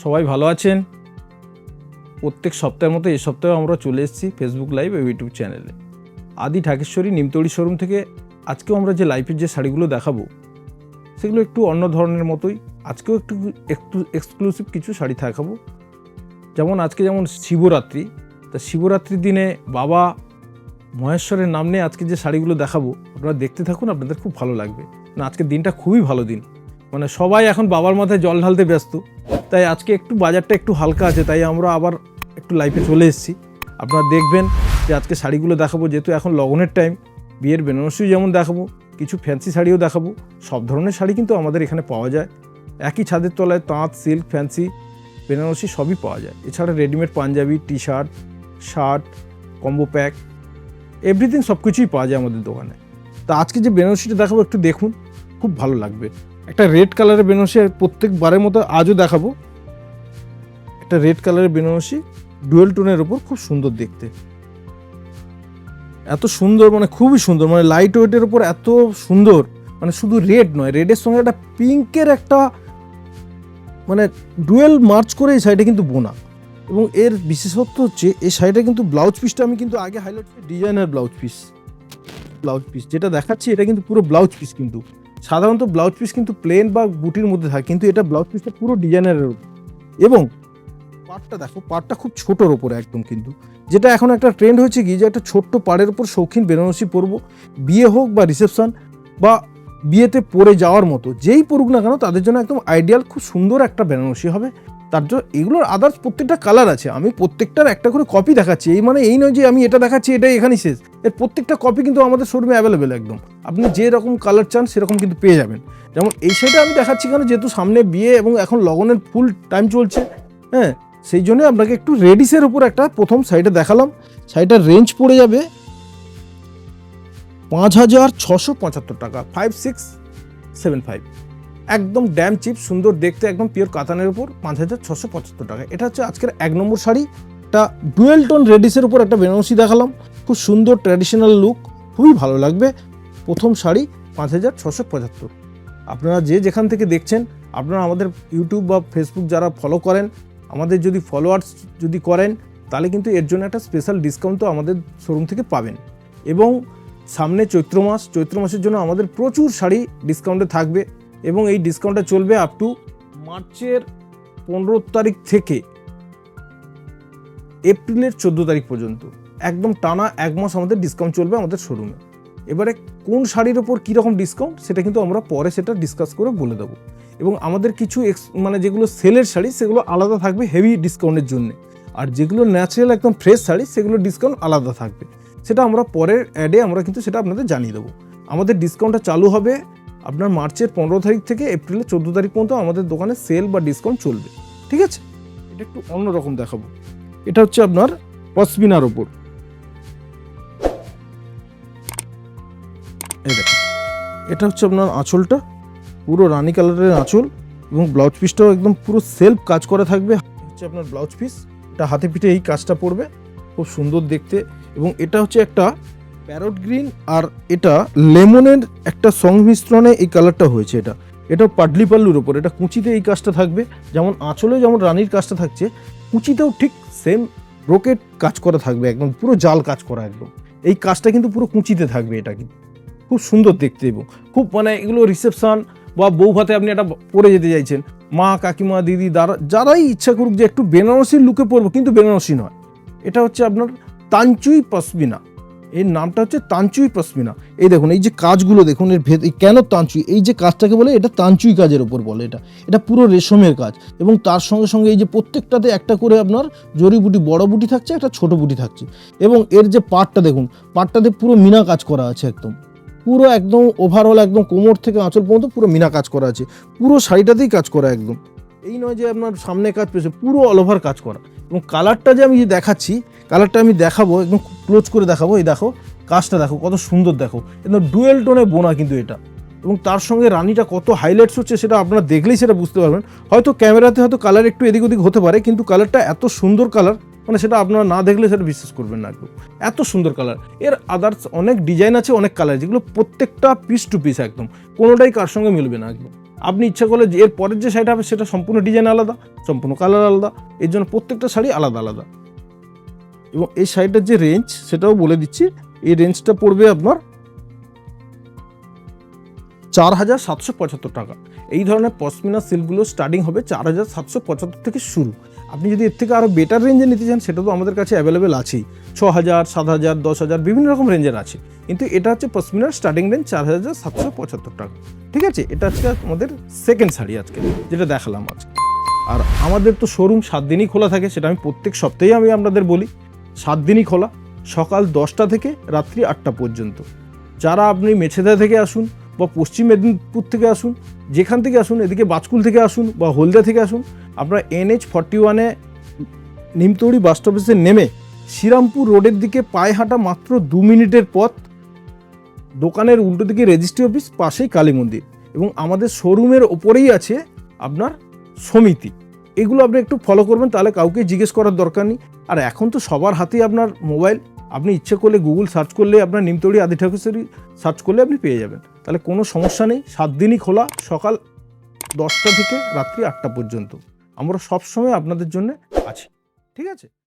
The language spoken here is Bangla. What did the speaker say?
সবাই ভালো আছেন? প্রত্যেক সপ্তাহের মতো এই সপ্তাহে আমরা চলে এসেছি ফেসবুক লাইভ ও ইউটিউব চ্যানেলে। আদি ঢাকেশ্বরী নিমতড়ি শোরুম থেকে আজকেও আমরা যে লাইভের যে শাড়িগুলো দেখাবো সেগুলো একটু অন্য ধরনের মতোই। আজকেও একটু এক্সক্লুসিভ কিছু শাড়ি দেখাবো। যেমন শিবরাত্রি, তা শিবরাত্রির দিনে বাবা মহেশ্বরের নাম নিয়ে আজকে যে শাড়িগুলো দেখাবো আপনারা দেখতে থাকুন, আপনাদের খুব ভালো লাগবে। না, আজকের দিনটা খুবই ভালো দিন, মানে সবাই এখন বাবার মাথায় জল ঢালতে ব্যস্ত, তাই আজকে একটু বাজারটা একটু হালকা আছে, তাই আমরা আবার একটু লাইভে চলে এসেছি। আপনারা দেখবেন যে আজকে শাড়িগুলো দেখাবো, যেহেতু এখন লগনের টাইম, বিয়ের বেনারসিও যেমন দেখাবো, কিছু ফ্যান্সি শাড়িও দেখাবো। সব ধরনের শাড়ি কিন্তু আমাদের এখানে পাওয়া যায়। একই ছাদের তলায় তাঁত, সিল্ক, ফ্যান্সি, বেনারসি সবই পাওয়া যায়। এছাড়া readymade panjabi, T shirt, shirt, combo pack, everything সব কিছুই পাওয়া যায় আমাদের দোকানে। তা আজকে যে বেনারসিটা দেখাবো একটু দেখুন, খুব ভালো লাগবে। একটা রেড কালারের বেনারসি প্রত্যেকবারের মতো আজও দেখাবো। একটা রেড কালারের বেনারসি ডুয়েল টোনের ওপর, খুব সুন্দর দেখতে, এত সুন্দর, মানে খুবই সুন্দর, মানে লাইট ওয়েটের ওপর এত সুন্দর। মানে শুধু রেড নয়, রেডের সঙ্গে একটা পিঙ্কের একটা মানে ডুয়েল মার্চ করে এই শাড়িটা কিন্তু বোনা। এবং এর বিশেষত্ব হচ্ছে এই শাড়িটা কিন্তু ব্লাউজ পিসটা আমি কিন্তু আগে হাইলাইট করি, ডিজাইনার ব্লাউজ পিস যেটা দেখাচ্ছি এটা কিন্তু পুরো ব্লাউজ পিস। কিন্তু সাধারণত ব্লাউজ পিস কিন্তু প্লেন বা বুটির মধ্যে থাকে, কিন্তু এটা ব্লাউজ পিসটা পুরো ডিজাইনারের উপর। এবং পাড়টা দেখো, পাড়টা খুব ছোটোর ওপরে একদম, কিন্তু যেটা এখন একটা ট্রেন্ড হয়েছে কি, যে একটা ছোট্ট পাড়ের উপর শৌখিন বেনারসি পরবো, বিয়ে হোক বা রিসেপশন বা বিয়েতে পরে যাওয়ার মতো যেই পড়ুক না কেন তাদের জন্য একদম আইডিয়াল, খুব সুন্দর একটা বেনারসি হবে। তার জন্য এগুলোর আদার্স প্রত্যেকটা কালার আছে, আমি প্রত্যেকটার একটা করে কপি দেখাচ্ছি। এই নয় যে আমি এটা দেখাচ্ছি এটাই এখানেই শেষ, এর প্রত্যেকটা কপি কিন্তু আমাদের শোরুমে অ্যাভেলেবেল একদম। আপনি যে রকম কালার চান সেরকম কিন্তু পেয়ে যাবেন। যেমন এই শাড়িটা আমি দেখাচ্ছি কেন, যেহেতু সামনে বিয়ে এবং এখন লগনের ফুল টাইম চলছে, হ্যাঁ, সেই জন্য আপনাকে একটু রেডিসের উপর একটা প্রথম শাড়িটা দেখালাম। শাড়িটার রেঞ্জ পড়ে যাবে 5,675 টাকা, 5675, একদম ড্যাম চিপ, সুন্দর দেখতে, একদম পিওর কাতানের উপর 5,675 টাকা। এটা হচ্ছে আজকের 1 নম্বর শাড়ি। এটা ডুয়েল টোন রেডিসের উপর একটা বেনারসি দেখালাম, খুব সুন্দর ট্র্যাডিশনাল লুক, খুবই ভালো লাগবে। প্রথম শাড়ি 5,675। আপনারা যে যেখান থেকে দেখছেন, আপনারা আমাদের ইউটিউব বা ফেসবুক যারা ফলো করেন, আমাদের যদি ফলোয়ার্স যদি করেন, তাহলে কিন্তু এর জন্য একটা স্পেশাল ডিসকাউন্টও আমাদের শোরুম থেকে পাবেন। এবং সামনে চৈত্র মাসের জন্য আমাদের প্রচুর শাড়ি ডিসকাউন্টে থাকবে, এবং এই ডিসকাউন্টটা চলবে আপ টু মার্চের 15 তারিখ থেকে এপ্রিলের 14 তারিখ পর্যন্ত, একদম টানা 1 মাস আমাদের ডিসকাউন্ট চলবে আমাদের শোরুমে। এবারে কোন শাড়ির ওপর কীরকম ডিসকাউন্ট সেটা কিন্তু আমরা পরে সেটা ডিসকাস করে বলে দেবো। এবং আমাদের কিছু যেগুলো সেলের শাড়ি সেগুলো আলাদা থাকবে হেভি ডিসকাউন্টের জন্য, আর যেগুলো ন্যাচারাল একদম ফ্রেশ শাড়ি সেগুলো ডিসকাউন্ট আলাদা থাকবে। সেটা আমরা পরের অ্যাডে আমরা কিন্তু সেটা আপনাদের জানিয়ে দেবো। আমাদের ডিসকাউন্টটা চালু হবে আপনার মার্চের 15 তারিখ থেকে এপ্রিলের 14 তারিখ পর্যন্ত আমাদের দোকানে সেল বা ডিসকাউন্ট চলবে, ঠিক আছে? এটা একটু অন্যরকম দেখাবো। এটা হচ্ছে আপনার পশমিনার ওপর, এই দেখুন, এটা হচ্ছে আপনার আঁচলটা পুরো রানী কালারের আঁচল, এবং ব্লাউজ পিসটাও একদম পুরো সেলফ কাজ করা থাকবে। হচ্ছে আপনার ব্লাউজ পিস, এটা হাতে পিঠে এই কাজটা পড়বে, খুব সুন্দর দেখতে। এবং এটা হচ্ছে একটা প্যারট গ্রিন আর এটা লেমনের একটা সংমিশ্রণে এই কালারটা হয়েছে। এটা পাটলি পাল্লুর ওপর, এটা কুচিতে এই কাজটা থাকবে, যেমন আঁচলে যেমন রানীর কাজটা থাকছে, কুচিতেও ঠিক সেম ব্রোকেট কাজ করা থাকবে, একদম পুরো জাল কাজ করা একদম। এই কাজটা কিন্তু পুরো কুচিতে থাকবে, এটা কিন্তু খুব সুন্দর দেখতে। এবং খুব এগুলো রিসেপশন বা বউ ভাতে আপনি এটা পরে যেতে চাইছেন, মা, কাকিমা, দিদি, দাদা, যারাই ইচ্ছা করুক যে একটু বেনারসির লুকে পরবো, কিন্তু বেনারসি নয়, এটা হচ্ছে আপনার তানচুই পশমিনা। এর নামটা হচ্ছে তানচুই পশমিনা। এই দেখুন, এই যে কাজগুলো দেখুন, এর কেন তানচুই, এই যে কাজটাকে বলে এটা তানচুই কাজের ওপর বলে। এটা পুরো রেশমের কাজ, এবং তার সঙ্গে সঙ্গে এই যে প্রত্যেকটাতে একটা করে আপনার জরি বুটি, বড় বুটি থাকছে, একটা ছোট বুটি থাকছে। এবং এর যে পাটটা দেখুন, পাটটাতে পুরো মিনা কাজ করা আছে, একদম পুরো একদম ওভারঅল একদম কোমর থেকে আঁচল পর্যন্ত পুরো মিনা কাজ করা আছে, পুরো শাড়িটাতেই কাজ করা একদম। এই নয় যে আপনার সামনে কাজ পেয়েছে, পুরো অল ওভার কাজ করা। এবং কালারটা যে আমি দেখাচ্ছি, কালারটা আমি দেখাবো, একদম ক্লোজ করে দেখাবো। এই দেখো কাজটা, দেখো কত সুন্দর, দেখো একদম ডুয়েল টোনে বোনা কিন্তু এটা। এবং তার সঙ্গে রানীটা কত হাইলাইটস হচ্ছে সেটা আপনারা দেখলেই সেটা বুঝতে পারবেন। হয়তো ক্যামেরাতে হয়তো কালার একটু এদিক ওদিক হতে পারে, কিন্তু কালারটা এত সুন্দর কালার, সেটা আপনারা না দেখলে সেটা বিশ্বাস করবেন না, একদম এত সুন্দর কালার। এর আদার্স অনেক ডিজাইন আছে, অনেক কালার, যেগুলো প্রত্যেকটা পিস টু পিস একদম, কোনোটাই কার সঙ্গে মিলবে না একদম। আপনি ইচ্ছা করলে যে এর পরের যে শাড়িটা হবে সেটা সম্পূর্ণ ডিজাইন আলাদা, সম্পূর্ণ কালার আলাদা, এর জন্য প্রত্যেকটা শাড়ি আলাদা আলাদা। এবং এই শাড়িটার যে রেঞ্জ সেটাও বলে দিচ্ছি, এই রেঞ্জটা পড়বে আপনার 4,775 টাকা। এই ধরনের পশমিনা সিল্কগুলো স্টার্টিং হবে 4,775 থেকে শুরু। আপনি যদি এর থেকে আরও বেটার রেঞ্জে নিতে চান সেটা তো আমাদের কাছে অ্যাভেলেবেল আছেই, 6,000, 7,000, 10,000 বিভিন্ন রকম রেঞ্জের আছে, কিন্তু এটা হচ্ছে পশমিনার স্টার্টিং রেঞ্জ 4,775 টাকা। ঠিক আছে, এটা আজকে আমাদের সেকেন্ড শাড়ি আজকে যেটা দেখালাম আজকে। আর আমাদের তো শোরুম 7 দিনই খোলা থাকে, সেটা আমি প্রত্যেক সপ্তাহেই আমি আপনাদের বলি, 7 দিনই খোলা, সকাল 10টা থেকে রাত্রি 8টা পর্যন্ত। যারা আপনি মেছেদা থেকে আসুন বা পশ্চিম মেদিনীপুর থেকে আসুন, যেখান থেকে আসুন, এদিকে বাজকুল থেকে আসুন বা হলদিয়া থেকে আসুন, আপনারা NH41-এ নিমতৌড়ি বাস স্টপেজে নেমে শ্রীরামপুর রোডের দিকে পায়ে হাঁটা মাত্র 2 মিনিটের পথ, দোকানের উল্টো দিকে রেজিস্ট্রি অফিস, পাশেই কালী মন্দির, এবং আমাদের শোরুমের ওপরেই আছে আপনার সমিতি। এগুলো আপনি একটু ফলো করবেন, তাহলে কাউকে জিজ্ঞেস করার দরকার নেই। আর এখন তো সবার হাতেই আপনার মোবাইল, আপনি ইচ্ছে করলে গুগল সার্চ করলে আপনার নিমতৌড়ি আদি ঠাকুরবাড়ি সার্চ করলে আপনি পেয়ে যাবেন, তাহলে কোনো সমস্যা নেই। 7 দিনই খোলা, সকাল 10টা থেকে রাত্রি 8টা পর্যন্ত। আমরা সবসময় আপনাদের জন্য আছি। ঠিক আছে।